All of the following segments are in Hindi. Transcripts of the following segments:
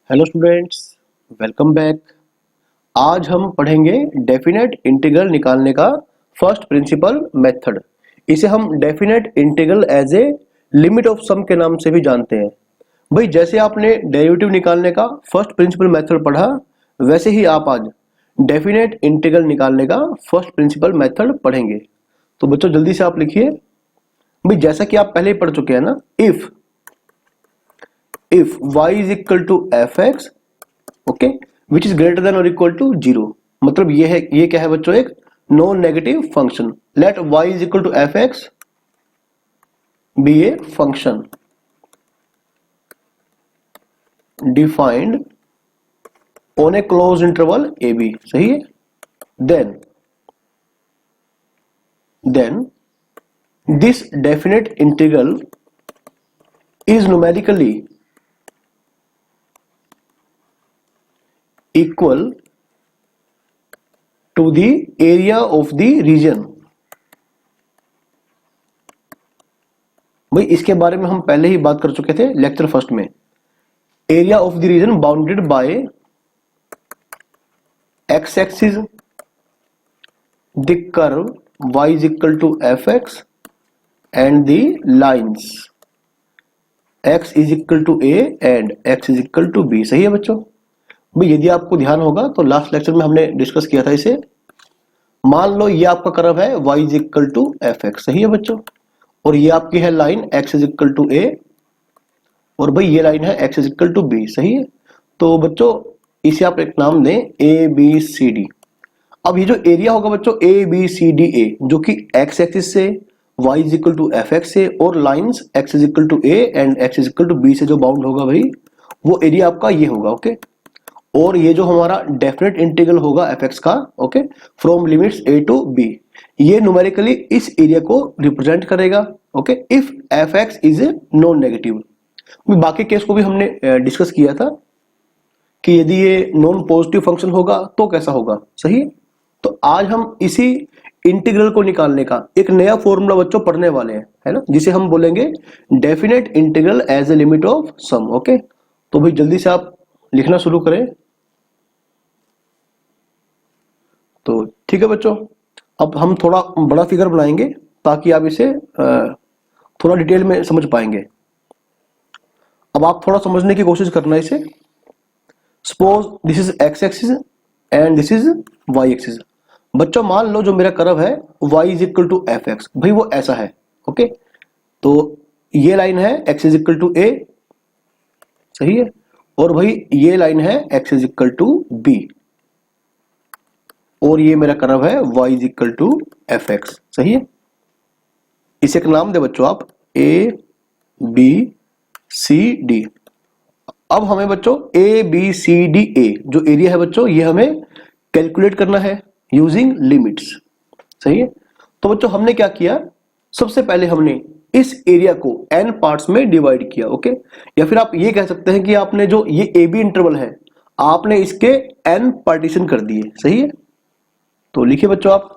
Hello students, welcome back. आज हम पढ़ेंगे डेफिनेट इंटीग्रल निकालने का फर्स्ट प्रिंसिपल मेथड। इसे हम definite integral as a limit of sum के नाम से भी जानते हैं। भाई जैसे आपने डेरिवेटिव निकालने का फर्स्ट प्रिंसिपल मेथड पढ़ा, वैसे ही आप आज डेफिनेट इंटीग्रल निकालने का फर्स्ट प्रिंसिपल मेथड पढ़ेंगे। तो बच्चों जल्दी से आप लिखिए। भाई जैसा कि आप पहले ही पढ़ चुके हैं ना, if y is equal to F X, okay, which is greater than और इक्वल टू जीरो। मतलब ये क्या है बच्चों, एक non negative function. Let y is equal to F X be a function defined on a close interval A B. सही है। Then this definite integral is numerically equal to the area of the region. भाई इसके बारे में हम पहले ही बात कर चुके थे लेक्चर फर्स्ट में। Area of the reason bounded by x axis, the curve y is equal to fx and the lines x is equal to a and x is equal to b। सही है बच्चों। भाई यदि आपको ध्यान होगा तो लास्ट लेक्चर में हमने डिस्कस किया था इसे। मान लो ये आपका कर्व है y is equal to fx। सही है बच्चों। और ये आपकी है line x is equal to a, और भाई ये लाइन है x is equal to b। सही है। तो बच्चों इसे आप एक नाम दें ए बी सी डी। अब ये जो एरिया होगा बच्चों A B C D A, जो कि एक्स एक्सिस से y is equal to F X से और lines x is equal to A and x is equal to B से जो बाउंड होगा भाई, वो एरिया आपका ये होगा। ओके। और ये जो हमारा डेफिनेट इंटीग्रल होगा एफ एक्स का, okay, from limits A to B, ये न्यूमेरिकली इस एरिया को रिप्रेजेंट करेगा। Okay, if F X is a non negative. बाकी केस को भी हमने डिस्कस किया था कि यदि ये नॉन पॉजिटिव फंक्शन होगा तो कैसा होगा। सही है। तो आज हम इसी इंटीग्रल को निकालने का एक नया फॉर्मूला बच्चों पढ़ने वाले हैं, है ना, जिसे हम बोलेंगे definite integral as a limit of sum. Okay. तो भाई जल्दी से आप लिखना शुरू करें। तो ठीक है बच्चों, अब हम थोड़ा बड़ा फिगर बनाएंगे ताकि आप इसे थोड़ा डिटेल में समझ पाएंगे। अब आप थोड़ा समझने की कोशिश करना इसे। Suppose this is X axis and this is Y axis. बच्चों मान लो जो मेरा कर्व है y is equal to F X, भाई वो ऐसा है। ओके। तो ये लाइन है x is equal to A. सही है। और भाई ये लाइन है x is equal to B, और ये मेरा कर्व है y is equal to F X. सही है। इसे एक नाम दे बच्चों आप ए बी सी डी। अब हमें बच्चों A B C D A जो एरिया है बच्चों, ये हमें कैलकुलेट करना है यूजिंग लिमिट्स। सही है। तो बच्चों हमने क्या किया, सबसे पहले हमने इस एरिया को n पार्ट्स में डिवाइड किया। ओके। या फिर आप ये कह सकते हैं कि आपने जो ये ए बी इंटरवल है, आपने इसके n पार्टीशन कर दिए। सही है। तो लिखिए बच्चों आप,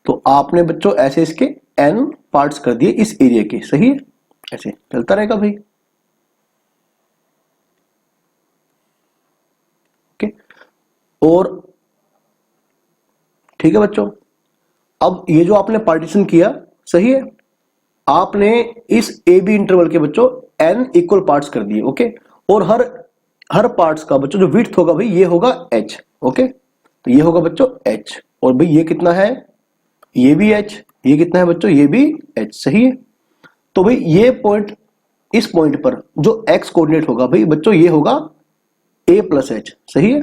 तो आपने बच्चों ऐसे इसके n पार्ट्स कर दिए इस एरिया के। सही है। ऐसे चलता रहेगा भाई। ओके। और ठीक है बच्चों, अब ये जो आपने पार्टीशन किया, सही है, आपने इस ए बी इंटरवल के बच्चों n इक्वल पार्ट्स कर दिए। ओके। और हर पार्ट्स का बच्चों जो विड्थ होगा भाई ये होगा h। ओके। तो ये होगा बच्चों h, और भाई ये कितना है, ये भी h, ये कितना है बच्चों, ये भी h। सही है। तो भाई ये पॉइंट, इस पॉइंट पर जो x कोऑर्डिनेट होगा भाई बच्चों ये होगा a प्लस एच। सही है।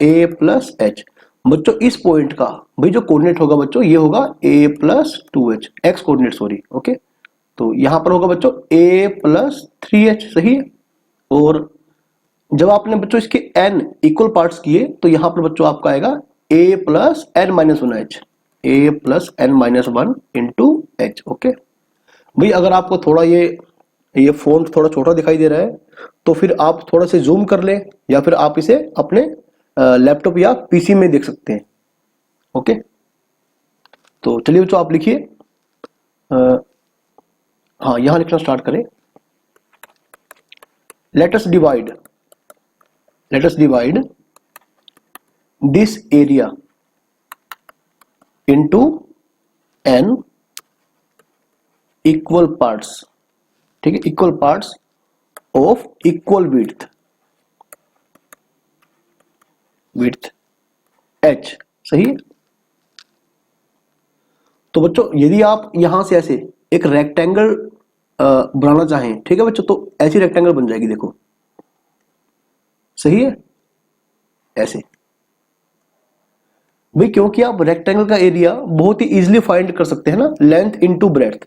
a plus H. बच्चों इस पॉइंट का भाई जो कोऑर्डिनेट होगा बच्चों ये होगा a plus two H, x coordinate sorry. Okay. तो यहां पर होगा बच्चों a प्लस थ्री एच। सही है। और जब आपने बच्चों इसके n इक्वल पार्ट्स किए तो यहां पर बच्चों आपका आएगा a plus N minus one H, a plus N minus one into H. Okay. भाई अगर आपको थोड़ा ये फॉन्ट थोड़ा छोटा दिखाई दे रहा है तो फिर आप थोड़ा से जूम कर लें, या फिर आप इसे अपने लैपटॉप या पीसी में देख सकते हैं। ओके। तो चलिए बच्चों आप लिखिए। हाँ यहां लिखना स्टार्ट करें। let us divide this area into n equal parts, ठीक है, equal parts of equal width h, सही है। तो बच्चों यदि आप यहां से ऐसे एक रेक्टेंगल बनाना चाहें, ठीक है बच्चों, तो ऐसी रेक्टेंगल बन जाएगी, देखो, सही है, ऐसे भाई, क्योंकि आप रेक्टेंगल का एरिया बहुत ही इजीली फाइंड कर सकते हैं ना, लेंथ इनटू ब्रेड्थ।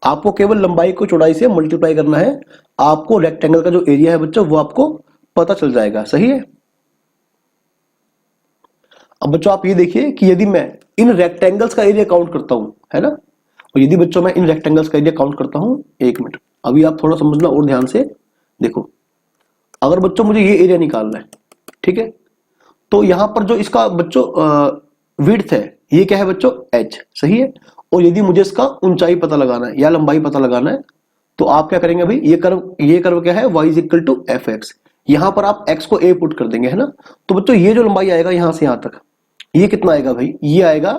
आपको केवल लंबाई को चौड़ाई से मल्टीप्लाई करना है, आपको रेक्टेंगल का जो एरिया है बच्चों वो आपको पता चल जाएगा, सही है। अब बच्चों आप ये देखिए कि यदि मैं इन रेक्टेंगल्स का एरिया काउंट करता हूं, है ना, और यदि बच्चों मैं इन रेक्टेंगल्स का एरिया काउंट करता हूं, एक मिनट, अभी आप थोड़ा समझना और ध्यान से देखो। अगर बच्चों मुझे ये एरिया निकालना है, ठीक है, तो यहां पर जो इसका बच्चों विड्थ है, ये क्या है बच्चों, h, सही है। और यदि मुझे इसका ऊंचाई पता लगाना है या लंबाई पता लगाना है, तो आप क्या करेंगे भाई, ये कर्व क्या है, y is equal to F X. यहां पर आप x को a पुट कर देंगे, है ना। तो बच्चों ये जो लंबाई आएगा यहां से यहां तक, ये कितना आएगा भाई, ये आएगा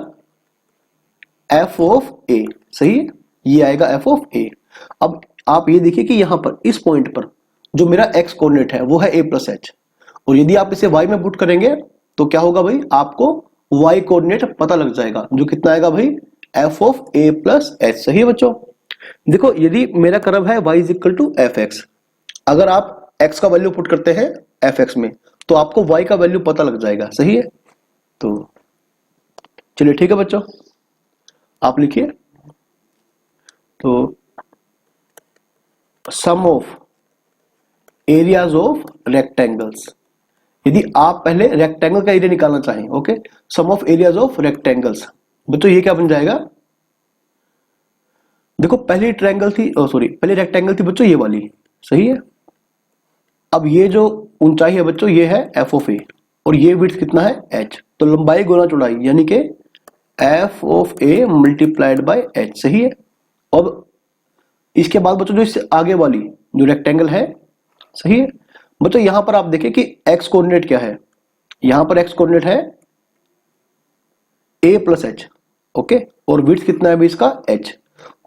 f ऑफ a, सही है, ये आएगा f ऑफ a। अब आप ये देखिए कि यहां पर इस पॉइंट पर जो मेरा x कोऑर्डिनेट है वो है a प्लस h, और यदि आप इसे y में पुट करेंगे तो क्या होगा भाई, आपको y कोऑर्डिनेट पता लग जाएगा, जो कितना आएगा भाई, f of a plus h, सही है बच्चों। देखो यदि मेरा कर्व है y is equal to F X, अगर आप x का वैल्यू पुट करते हैं एफ एक्स में तो आपको y का वैल्यू पता लग जाएगा, सही है। तो चलिए ठीक है बच्चों, आप लिखिए, तो sum of areas of rectangles, यदि आप पहले रेक्टेंगल का एरिया निकालना चाहें, okay, sum of areas of rectangles, बच्चों ये क्या बन जाएगा, देखो पहली ट्रायंगल थी, पहली रेक्टेंगल थी बच्चों ये वाली, सही है। अब ये जो ऊंचाई है बच्चों ये है एफ ऑफ ए, और ये विड्थ कितना है h, तो लंबाई गुना चौड़ाई यानी कि F of A multiplied by h, सही है। अब इसके बाद बच्चों जो इससे आगे वाली जो रेक्टेंगल है, सही है बच्चों, यहां पर आप देखें कि x कोऑर्डिनेट क्या है, यहां पर x कोऑर्डिनेट है a प्लस h, ओके, और विड्थ कितना है अभी इसका h।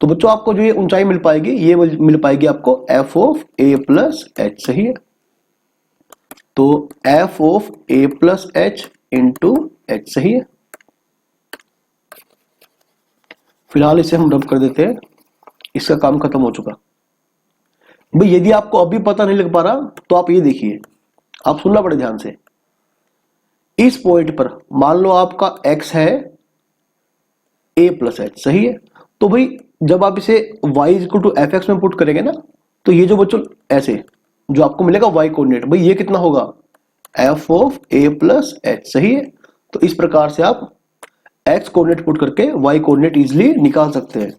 तो बच्चों आपको जो ये ऊंचाई मिल पाएगी, ये मिल पाएगी आपको f of a plus h, सही है। तो f of a plus h into h, सही है। फिलहाल इसे हम रब कर देते हैं, इसका काम खत्म हो चुका। भाई यदि आपको अभी पता नहीं लग पा रहा तो आप ये देखिए, आप सुनना बड़े ध्यान से। इस पॉइंट पर मान लो आपका x है a प्लस h, सही है। तो भाई जब आप इसे y equal to F X में पुट करेंगे ना, तो ये जो बच्चों ऐसे जो आपको मिलेगा y कोऑर्डिनेट, भाई ये कितना होगा, f of a plus h, सही है। तो इस प्रकार से आप x कोऑर्डिनेट पुट करके y कोऑर्डिनेट इजीली निकाल सकते हैं,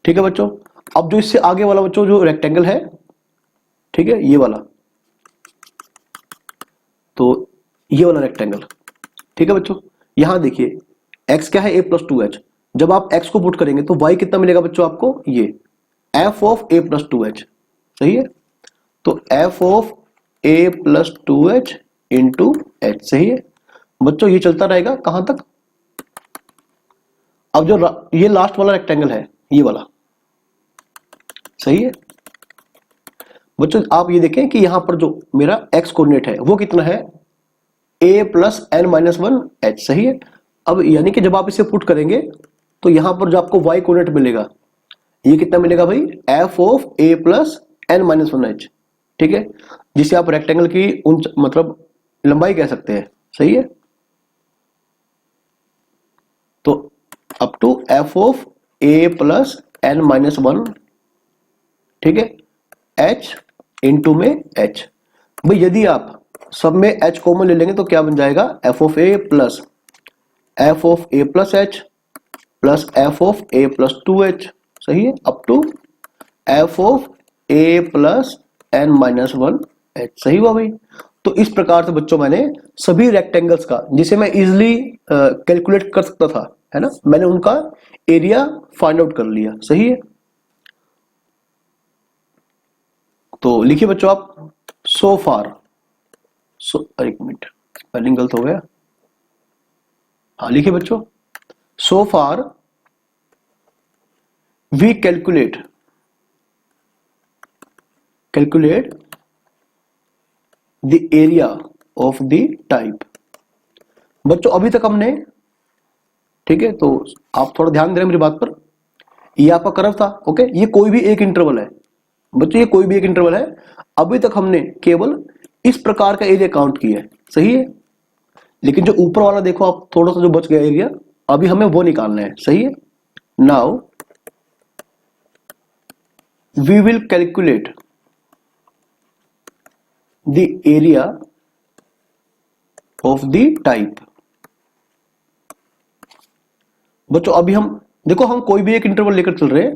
ठीक है बच्चों। अब जो इससे आगे वाला बच्चों जो रेक्टेंगल है, ठीक है, ये वाला, तो ये वाला रेक्टेंगल, ठीक है बच्चों, यहां देखिए x क्या है a प्लस टू एच, जब आप x को पुट करेंगे तो y कितना मिलेगा बच्चों आपको, ये f of a plus two H, सही है। तो f of a plus two H into H, सही है बच्चों, ये चलता रहेगा कहां तक। अब जो ये लास्ट वाला रेक्टेंगल है ये वाला, सही है बच्चों, आप ये देखें कि यहां पर जो मेरा x कोऑर्डिनेट है वो कितना है, a plus N minus one H, सही है। अब यानी कि जब आप इसे पुट करेंगे तो यहां पर जो आपको y कोऑर्डिनेट मिलेगा ये कितना मिलेगा भाई, f of a plus N minus one H, ठीक है, जिसे आप रेक्टेंगल की मतलब लंबाई कह सकते हैं, सही है। तो up to f of a plus N minus one, ठीक है, h इंटू में h। भाई यदि आप सब में h कॉमन ले लेंगे तो क्या बन जाएगा, f of a plus f of a plus h plus f of a plus two H, सही है, up to f of a plus N minus one H, सही हुआ भाई। तो इस प्रकार से बच्चों मैंने सभी रेक्टेंगल्स का, जिसे मैं इजिली कैलकुलेट कर सकता था, है ना, मैंने उनका एरिया फाइंड आउट कर लिया, सही है। तो लिखिए बच्चों आप सो फार, एक मिनट स्पेलिंग गलत हो गया। हाँ लिखिए बच्चों, so far we calculate the area of the type. बच्चों अभी तक हमने, ठीक है, तो आप थोड़ा ध्यान दे रहे हैं मेरी बात पर, ये आपका कर्व था, ओके, ये कोई भी एक इंटरवल है बच्चों, ये कोई भी एक इंटरवल है। अभी तक हमने केवल इस प्रकार का एरिया काउंट किया है, सही है, लेकिन जो ऊपर वाला देखो आप, थोड़ा सा जो बच गया एरिया, अभी हमें वो निकालना है, सही है। Now we will calculate the area of the type. बच्चों अभी हम देखो, हम कोई भी एक इंटरवल लेकर चल रहे हैं,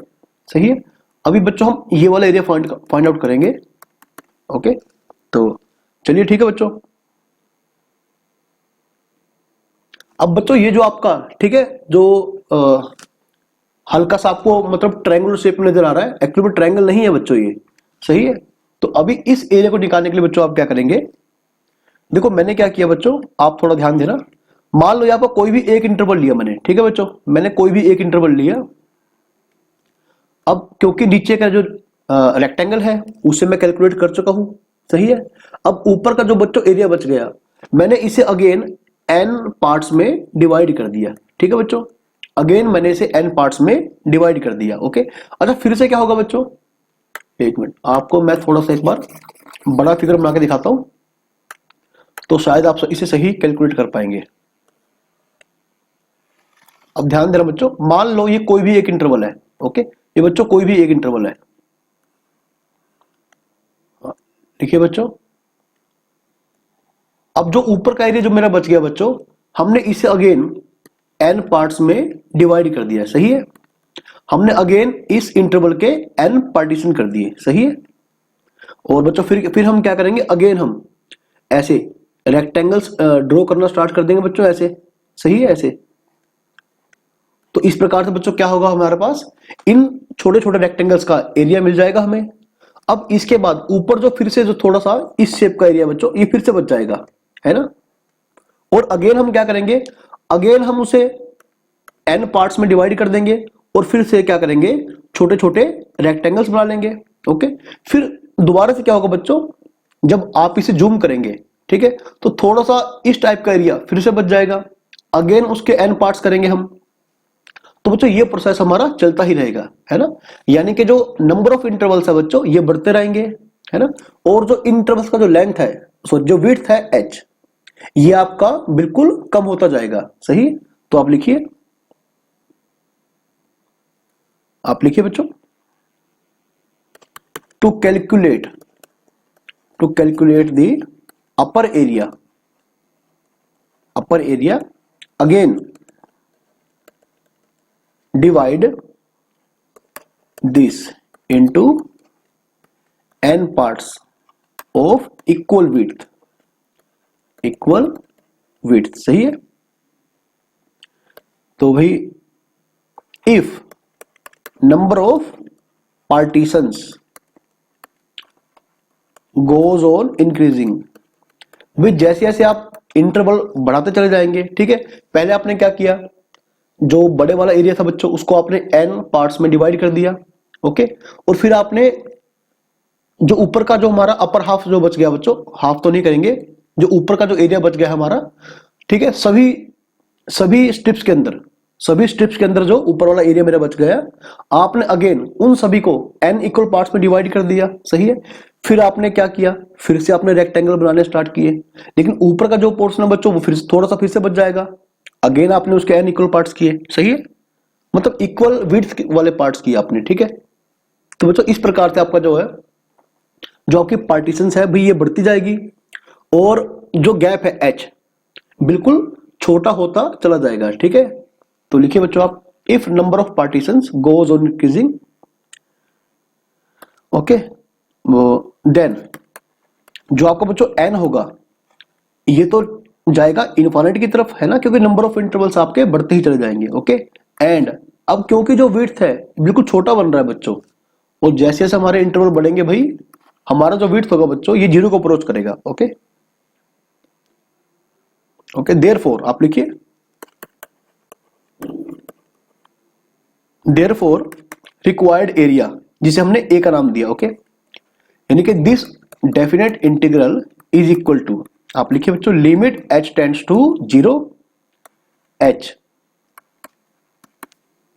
सही है। अभी बच्चों हम ये वाला एरिया फाइंड आउट करेंगे, ओके। तो चलिए ठीक है बच्चों। अब बच्चों ये जो आपका, ठीक है, जो हल्का सा आपको मतलब ट्रायंगुलर शेप में नजर आ रहा है, एक्चुअली में ट्रायंगल नहीं है बच्चों ये, सही है। तो अभी इस एरिया को निकालने के लिए बच्चों आप क्या करेंगे, देखो मैंने क्या किया बच्चों, आप थोड़ा ध्यान देना। मान लो यहाँ पर कोई भी एक इंटरवल लिया मैंने, ठीक है बच्चों, मैंने कोई भी एक इंटरवल लिया। अब क्योंकि नीचे का जो रेक्टेंगल है उसे मैं कैलकुलेट कर चुका हूं, सही है। अब ऊपर का जो बच्चों एरिया बच गया, मैंने इसे अगेन n पार्ट्स में डिवाइड कर दिया, ठीक है बच्चों, अगेन मैंने इसे n पार्ट्स में डिवाइड कर दिया, ओके। अच्छा फिर से क्या होगा बच्चों, एक मिनट, आपको मैं थोड़ा सा एक बार बड़ा फिगर बना के दिखाता हूं, तो शायद आप इसे सही कैलकुलेट कर पाएंगे। अब ध्यान देना बच्चों, मान लो ये कोई भी एक इंटरवल है, ओके, ये बच्चों कोई भी एक इंटरवल है, देखिए बच्चों। अब जो ऊपर का एरिया जो मेरा बच गया बच्चों, हमने इसे अगेन n पार्ट्स में डिवाइड कर दिया, सही है। हमने अगेन इस इंटरवल के n पार्टीशन कर दिए, सही है। और बच्चों फिर हम क्या करेंगे, अगेन हम ऐसे रेक्टेंगल्स ड्रॉ करना स्टार्ट कर देंगे बच्चों, ऐसे, सही है, ऐसे। तो इस प्रकार से बच्चों क्या होगा, हमारे पास इन छोटे छोटे रेक्टेंगल्स का एरिया मिल जाएगा हमें। अब इसके बाद ऊपर जो फिर से जो थोड़ा सा इस शेप का एरिया बच्चों, ये फिर से बच जाएगा, है ना। और अगेन हम क्या करेंगे, अगेन हम उसे n पार्ट्स में डिवाइड कर देंगे, और फिर से क्या करेंगे, छोटे छोटे रेक्टेंगल्स बना लेंगे, ओके। फिर दोबारा से क्या होगा बच्चों, जब आप इसे जूम करेंगे, ठीक है, तो थोड़ा सा इस टाइप का एरिया फिर से बच जाएगा, अगेन उसके n पार्ट्स करेंगे हम। तो बच्चों ये प्रोसेस हमारा चलता ही रहेगा, है ना। यानी कि जो नंबर ऑफ इंटरवल्स है बच्चों, ये बढ़ते रहेंगे, है ना। और जो इंटरवल्स का जो लेंथ है, जो विड्थ है h, ये आपका बिल्कुल कम होता जाएगा, सही। तो आप लिखिए, बच्चों, to calculate the upper area again divide this into n parts of equal width, सही है। तो भाई if number of partitions goes on increasing, भाई जैसे जैसे आप इंटरवल बढ़ाते चले जाएंगे, ठीक है, पहले आपने क्या किया, जो बड़े वाला एरिया था बच्चों उसको आपने n पार्ट्स में डिवाइड कर दिया, ओके। और फिर आपने जो ऊपर का जो हमारा अपर हाफ जो बच गया बच्चों, हाफ तो नहीं करेंगे, जो ऊपर का जो एरिया बच गया हमारा, ठीक है, सभी स्ट्रिप्स के अंदर जो ऊपर वाला एरिया मेरा बच गया, आपने अगेन उन सभी को n इक्वल पार्ट्स में डिवाइड कर दिया, सही है। फिर आपने क्या किया, फिर से आपने रेक्टेंगल बनाने स्टार्ट किए, लेकिन ऊपर का जो पोर्शन है बच्चों वो फिर थोड़ा सा फिर से बच जाएगा, अगेन आपने उसके n इक्वल पार्ट्स किए, सही है, मतलब इक्वल विड्थ वाले पार्ट्स किए आपने, ठीक है। तो बच्चों इस प्रकार से आपका जो है, जो आपकी पार्टीशंस है भाई, ये बढ़ती जाएगी, और जो गैप है h बिल्कुल छोटा होता चला जाएगा, ठीक है। तो लिखिए बच्चों आप, if number of partitions goes on increasing, okay, then जो आपका बच्चों n होगा ये तो जाएगा इनफाइनाइट की तरफ, है ना, क्योंकि नंबर ऑफ इंटरवल्स आपके बढ़ते ही चले जाएंगे, ओके। एंड अब क्योंकि जो विड्थ है बिल्कुल छोटा बन रहा है बच्चों, और जैसे जैसे हमारे इंटरवल बढ़ेंगे भाई, हमारा जो विड्थ होगा बच्चों ये 0 को अप्रोच करेगा। ओके ओके, देयरफॉर आप लिखिए, देयरफॉर रिक्वायर्ड एरिया, जिसे हमने ए का नाम दिया। ओके, यानी कि this definite integral is equal to, आप लिखिए बच्चों, limit h tends to 0 h।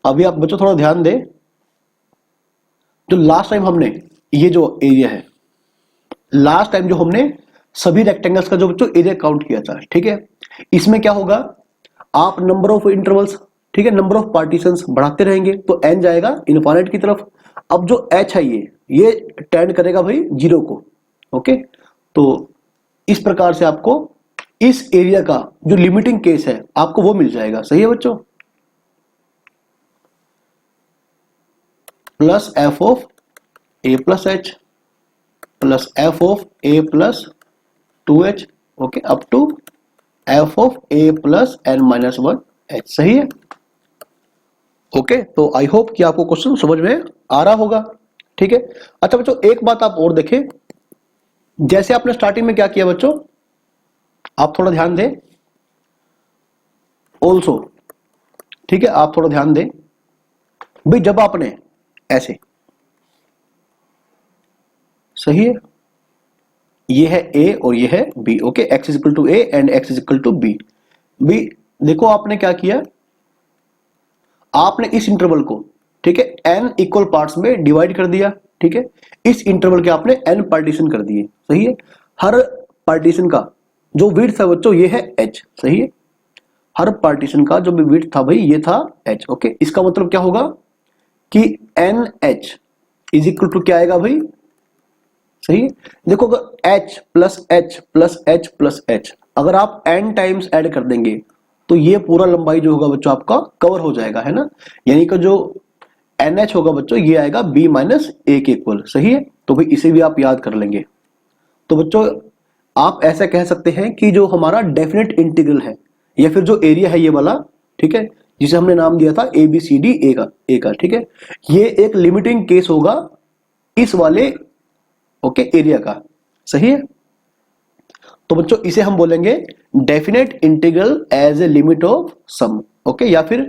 अभी आप बच्चों थोड़ा ध्यान दें, जो लास्ट टाइम हमने ये जो एरिया है, लास्ट टाइम जो हमने सभी रेक्टेंगल्स का जो बच्चों एरिया काउंट किया था, ठीक है, इसमें क्या होगा, आप नंबर ऑफ इंटरवल्स, ठीक है, नंबर ऑफ पार्टीशंस बढ़ाते रहेंगे तो n जाएगा इनफाइनाइट की तरफ। अब जो h है ये टेंड करेगा भाई 0 को। ओके, तो इस प्रकार से आपको इस एरिया का जो लिमिटिंग केस है आपको वो मिल जाएगा। सही है बच्चों, plus F of A plus H plus F of A plus 2h, okay, up to F of A plus N minus 1h। सही है। ओके, तो आई होप कि आपको क्वेश्चन समझ में आ रहा होगा। ठीक है, अच्छा बच्चों एक बात आप और देखें, जैसे आपने स्टार्टिंग में क्या किया बच्चों, आप थोड़ा ध्यान दें ऑल्सो, ठीक है, आप थोड़ा ध्यान दें भाई, जब आपने ऐसे, सही है, ये है ए और ये है B. Okay, X is equal to A and X is equal to B. भी देखो आपने क्या किया, आपने इस इंटरवल को, ठीक है, एन इक्वल पार्ट्स में डिवाइड कर दिया। ठीक है, इस इंटरवल के आपने एन पार्टीशन कर दिए। सही है, हर पार्टीशन का जो विड्थ है बच्चों ये है एच। सही है, हर पार्टीशन का जो भी विड्थ था भाई ये था एच। ओके, इसका मतलब क्या होगा कि N H is equal to क्या आएगा भाई, सही है, देखो अगर h plus H plus H plus H, अगर आप n टाइम्स ऐड कर देंगे तो ये पूरा लंबाई जो होगा बच्चों आपका कवर हो जाएगा, है ना, यानी कि जो NH होगा बच्चों ये आएगा b माइनस ए के इक्वल। सही है, तो भाई इसे भी आप याद कर लेंगे। तो बच्चों आप ऐसा कह सकते हैं कि जो हमारा डेफिनेट इंटीग्रल है या फिर जो एरिया है ये वाला, ठीक है, जिसे हमने नाम दिया था A B C D A का, ठीक है, ये एक लिमिटिंग केस होगा इस वाले ओके एरिया का। सही है, तो बच्चों इसे हम बोलेंगे definite integral as a limit of sum. Okay, या फिर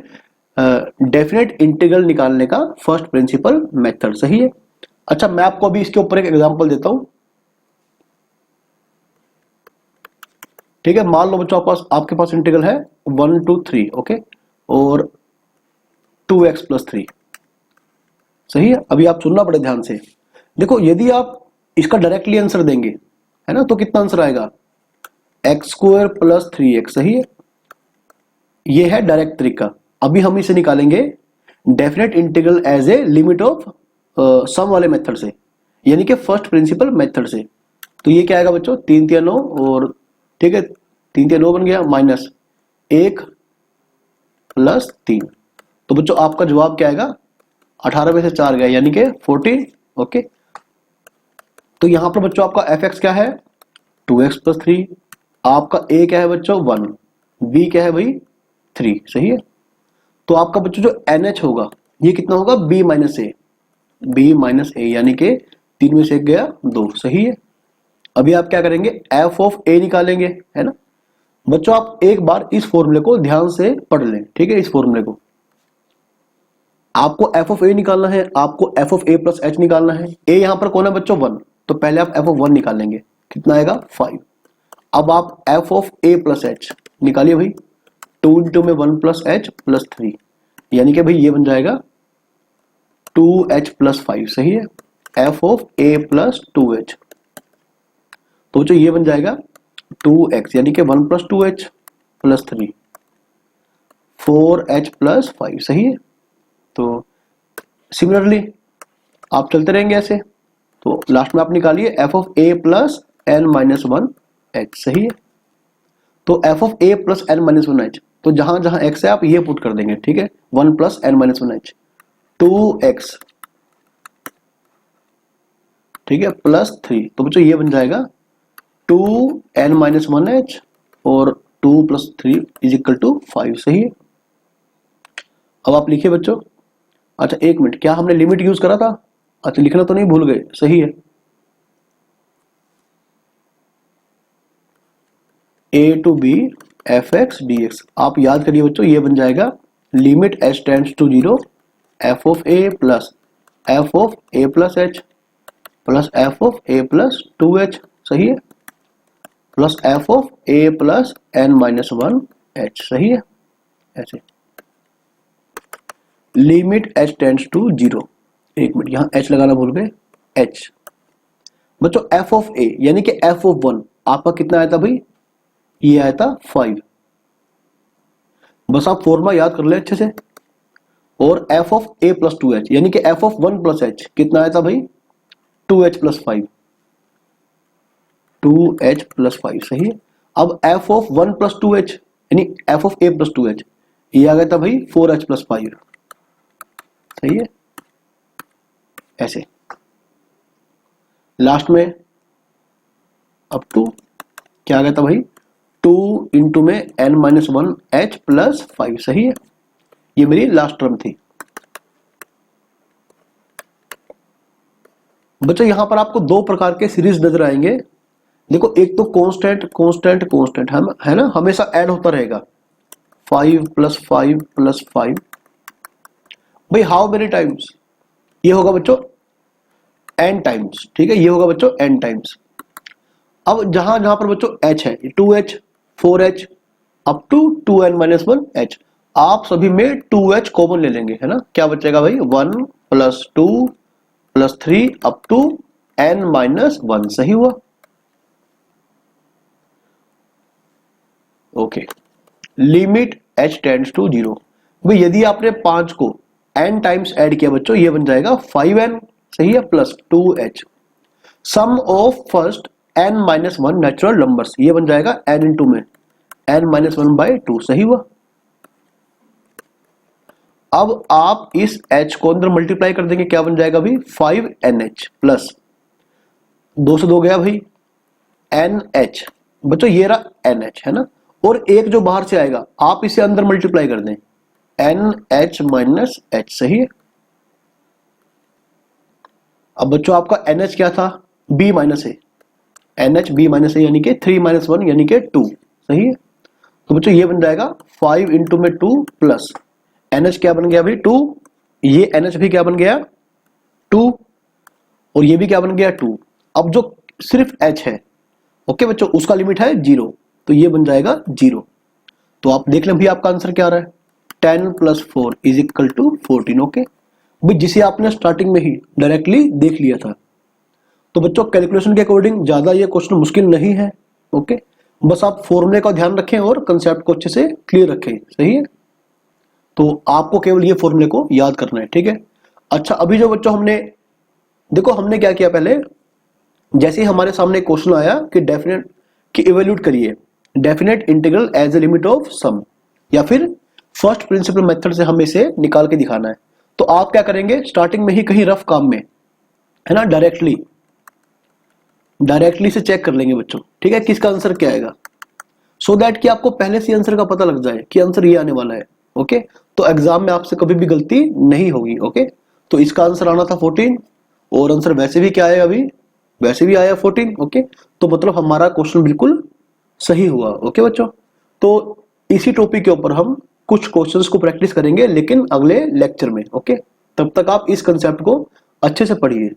डेफिनेट इंटीग्रल निकालने का फर्स्ट प्रिंसिपल मेथड। सही है, अच्छा मैं आपको अभी इसके ऊपर एक एग्जांपल देता हूं। ठीक है, मान लो बच्चों आपके पास इंटीग्रल है 1 to 3, ओके, और 2x प्लस 3। सही है, अभी आप सुनना बड़े ध्यान से, देखो यदि आप इसका डायरेक्टली आंसर देंगे, है ना, तो कितना आंसर आएगा, एक्स स्क्वायर प्लस 3x। सही है, ये है डायरेक्ट तरीका। अभी हम इसे निकालेंगे definite integral as a limit of sum वाले मेथड से, यानी कि फर्स्ट प्रिंसिपल मेथड से। तो ये क्या आएगा बच्चों, 3 3 9, और ठीक है 3 3 9 बन गया, माइनस 1 प्लस 3। तो बच्चों आपका जवाब क्या आएगा, 18 में से 4 गया यानी कि 14। ओके, तो यहां पर बच्चों आपका एफ एक्स क्या है, 2x प्लस 3, आपका a क्या है बच्चों 1, b क्या है भाई 3। सही है, तो आपका बच्चों जो NH होगा ये कितना होगा, b माइनस ए, यानी कि 3 में से 1 गया 2। सही है, अभी आप क्या करेंगे, f ऑफ a निकालेंगे, है ना बच्चों। आप एक बार इस फॉर्मूले को ध्यान से पढ़ लें, ठीक है, इस फॉर्मूले को आपको f ऑफ a निकालना है, आपको f of a plus H निकालना है। a यहां पर कौन है बच्चों 1, तो पहले आप f ऑफ 1 निकालेंगे, कितना आएगा 5। अब आप f of a plus H निकालिए भाई, 2 इंटू में 1 प्लस एच प्लस 3, यानी कि भाई ये बन जाएगा 2h प्लस 5। सही है, f of a plus 2h, तो जो ये बन जाएगा 2x, यानी कि 1 plus 2h plus 3, 4h plus 5। सही है, तो सिमिलरली आप चलते रहेंगे ऐसे, तो लास्ट में आप निकालिए f of a plus n minus 1h। सही है, तो f of a plus n minus 1h, तो जहां जहां x है आप ये पुट कर देंगे। ठीक है, 1 plus n minus 1h, 2x, ठीक है, प्लस 3, तो बच्चों ये बन जाएगा 2n माइनस 1h और 2 प्लस 3 इज इक्वल टू 5। सही है, अब आप लिखिए बच्चों, अच्छा एक मिनट, क्या हमने लिमिट यूज करा था, अच्छा लिखना तो नहीं भूल गए। सही है, a to B F X D X. आप याद करिए बच्चों, ये बन जाएगा limit h tends to 0 F of A plus F of A plus H plus F of A plus 2h, सही है, plus F of A plus N minus 1h, सही है। ऐसे लिमिट h टेंड्स टू 0, एक मिनट यहां h लगाना भूल गए, h बच्चों एफ ऑफ ए यानी कि एफ ऑफ 1 आपका कितना आया था भाई, ये आया था 5। बस आप फॉर्मूला याद कर ले अच्छे से। और F of A plus 2h यानी कि एफ ऑफ 1 प्लस h कितना आया था भाई, 2h प्लस 5, 2h प्लस 5, सही है। अब एफ ऑफ 1 प्लस 2h यानी F of A plus 2h, ये आ गया था भाई 4h प्लस 5, सही है। ऐसे लास्ट में अब टू क्या आ गया था भाई, 2 इंटू में n माइनस 1h प्लस 5, सही है। ये मेरी लास्ट टर्म थी। बच्चों यहां पर आपको दो प्रकार के सीरीज नजर आएंगे। देखो एक तो कांस्टेंट कांस्टेंट कांस्टेंट है ना, हमेशा ऐड होता रहेगा, 5 प्लस 5 प्लस 5। भाई हाउ मेनी टाइम्स, ये होगा बच्चों n टाइम्स, ठीक है, ये होगा बच्चों n टाइम्स। अब जहां जहां पर बच्चों h है, 2h 4h up to 2n minus 1h, आप सभी में 2h कॉमन ले लेंगे, है ना, क्या बचेगा भाई 1 plus 2 plus 3 up to n minus 1, सही हुआ। Okay, limit h tends to 0। भाई यदि आपने 5 को n टाइम्स ऐड किया बच्चों, ये बन जाएगा 5n, सही है, plus 2h। Sum of first n minus 1 natural numbers, ये बन जाएगा n इंटू में n माइनस 1 बाई 2, सही हुआ। अब आप इस h को अंदर मल्टीप्लाई कर देंगे, क्या बन जाएगा भाई 5nh प्लस 2 से 2 गया भाई nh, बच्चों ये रहा nh, है ना, और एक जो बाहर से आएगा आप इसे अंदर मल्टीप्लाई कर दें, nh माइनस h, सही है। अब बच्चों आपका nh क्या था, b माइनस ए, nh b माइनस ए यानी कि 3 माइनस 1 यानी कि 2, सही है। तो बच्चों ये बन जाएगा 5 इंटू में 2 प्लस NH क्या बन गया भाई 2, ये NH भी क्या बन गया 2, और ये भी क्या बन गया 2। अब जो सिर्फ H है, ओके बच्चों, उसका लिमिट है 0, तो ये बन जाएगा 0। तो आप देख लें भाई आपका आंसर क्या आ रहा है, 10 plus 4 is equal to 14। Okay भाई, जिसे आपने स्टार्टिंग में ही डायरेक्टली देख लिया था। तो बच्चों कैलकुलेशन के अकॉर्डिंग ज्यादा ये क्वेश्चन मुश्किल नहीं है। ओके, बस आप फॉर्मूले का ध्यान रखें और कंसेप्ट को अच्छे से क्लियर रखें, सही है। तो आपको केवल ये फॉर्मूले को याद करना है, ठीक है। अच्छा, अभी जो बच्चों हमने देखो हमने क्या किया, पहले जैसे ही हमारे सामने क्वेश्चन आया कि डेफिनेट कि इवेल्यूट करिए definite integral as a limit of sum, या फिर फर्स्ट प्रिंसिपल मेथड से हमें इसे निकाल के दिखाना है, तो आप क्या करेंगे, स्टार्टिंग में ही कहीं रफ काम में, है ना, डायरेक्टली से चेक कर लेंगे बच्चों, ठीक है, किसका आंसर क्या आएगा, सो दैट कि आपको पहले से आंसर का पता लग जाए कि आंसर ये आने वाला है। ओके, तो एग्जाम में आपसे कभी भी गलती नहीं होगी। ओके, तो इसका आंसर आना था 14, और आंसर वैसे भी क्या आया, अभी वैसे भी आया 14। ओके, तो मतलब हमारा क्वेश्चन बिल्कुल सही हुआ। ओके बच्चों, तो इसी टॉपिक के ऊपर हम कुछ क्वेश्चंस को प्रैक्टिस करेंगे, लेकिन अगले लेक्चर में। ओके, तब तक आप इस कंसेप्ट को अच्छे से पढ़िए।